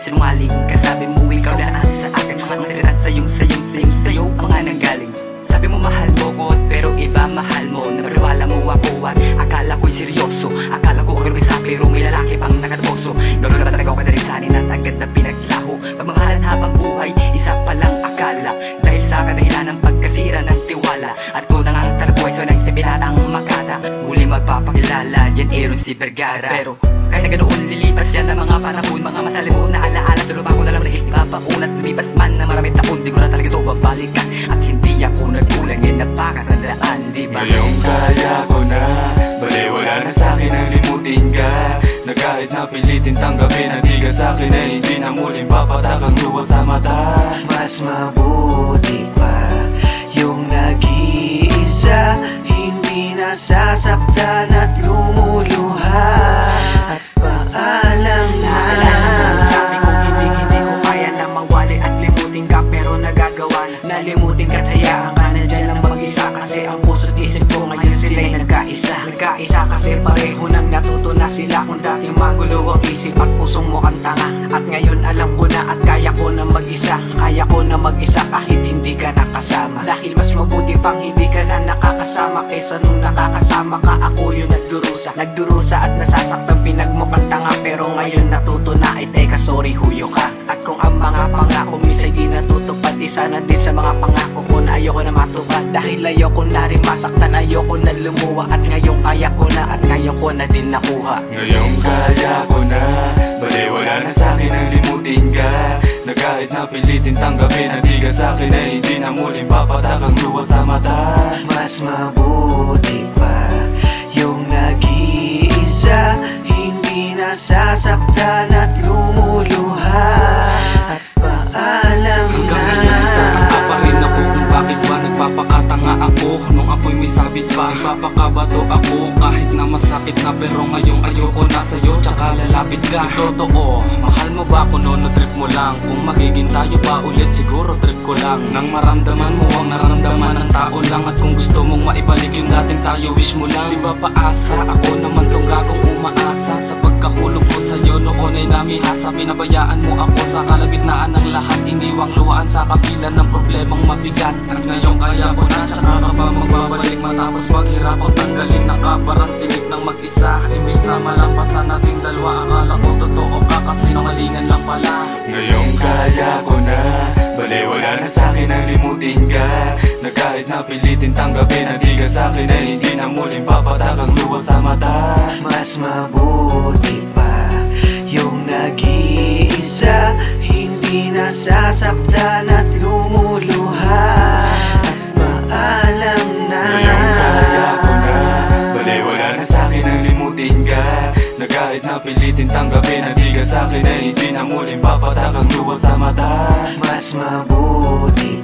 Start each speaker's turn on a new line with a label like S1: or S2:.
S1: sinungaling. Kasabi mo ikaw na ang sa akin, mga tira sa'yo ang mga nanggaling. Sabi mo mahal mo ko, pero iba mahal mo. Napaniwala mo ako at akala ko'y seryoso. Akala ko agad may sa pero may lalaki pang nakataboso. Gano'n na ba talaga ako kadalisanin at agad na pinaglaho? Pagmamahalan habang buhay, isa palang akala. Dahil sa kadahilan ng pagkasira ng tiwala. At kung nangangatal buhay so nang binatang makata, muli magpapakilala, Jan Aaron si Vergara. Pero kahit na ganoon lilipas yan ng mga panahon, mga masalimuot na alaala, tulo pa ko na lang na ipapaunat. Lumipas man na maraming taon, di ko na talaga ito babalikan. At hindi ako nagkulang, yan napakatandaan, di ba?
S2: Ngayong kaya ko na, baliwala na sa'kin ang limutin ka. Na kahit napilitin tanggapin ang di ka sa'kin ay hindi na muling papatak ang luha sa mata.
S3: Mas mabuti pa yung nag-iisa, hindi nasasaktan at lumuluha. At paalam na.
S4: Sabi ko hindi ko kaya na mawali at limutin ka, pero nagagawa na. Nalimutin ka't hayaan ka na dyan lang mag-isa. Kasi ang puso't isip ko ngayon sila'y nagkaisa. Nagkaisa kasi pareho nang natuto na sila. Kung dati magulo ang isip at pusong mukhang tanga, at ngayon alam ko na at kaya ko na mag-isa. Kaya ko na mag-isa kahit hindi ka nakasama. Dahil mas mabuti pang hindi ka na nakakasama kaysa nung nakakasama ka. Ako yung nagdurusa at nasasaktan, pinagmukhang tanga. Pero ngayon natuto na, ay teka sorry huyo ka. At kung ang mga pangako minsan di natutupad, isa na din sa mga pangako ko na ayoko na matupad. Dahil ayoko na rin masaktan, ayoko na lumuha. At ngayon kaya ko na at ngayon ko na din nakuha.
S2: Ngayong kaya ko na, baliwala na sa'kin ang limutin ka. Na kahit napilitin tanggapin ang di ka sa'kin ay hindi na muling papatak ang luha sa mata.
S3: Mas mabuti pa yung nag-iisa, hindi nasasaktan at lumuluha. At paalam na.
S5: Nagtataka pa rin ako kung bakit ba nagpapakatanga ako. Nung ako'y may sabit pa, nagpapakabato ako. Kahit na masakit na, pero ngayong ayoko na sa'yo, tsaka lalapit ka. Totoo, mahal mo ba ako noon o trip mo lang? Kung magiging tayo ba ulit, siguro trip ko lang. Nang maramdaman mo ang nararamdaman ng tao lang. At kung gusto mong maibalik yung dating tayo, wish mo lang. Di ba paasa, ako naman tong gagong umaasa. Sa pagkahulog ko sa'yo noon ay namihasa. Pinabayaan mo ako sa kalagitnaan ng lahat. Iniwang luhaan sa kapilan ng problemang mabigat. At ngayon kaya ko na, tsaka ka pa magbabalik matapos maghirap o tanggalin na kaparang tinig ng mag-isa. Imbis na malampasan nating dalawa, akala ko totoo ka kasi nangalingan lang pala.
S2: Ngayong kaya ko na, baliwala na sa'kin ang limutin ka. Na kahit napilitin tanggapin ang di ka sa'kin ay hindi na muling papatak ang luha sa mata.
S3: Mas mabuti pa yung nag-iisa, hindi nasasaktan at lumuluha. At paalam na.
S2: Ngayong kaya ko na, baliwala na sa'kin ang limutin ka. Na kahit napilitin tanggapin ang di ka sa'kin ay hindi na muling papatak ang luha sa mata.
S3: Mas mabuti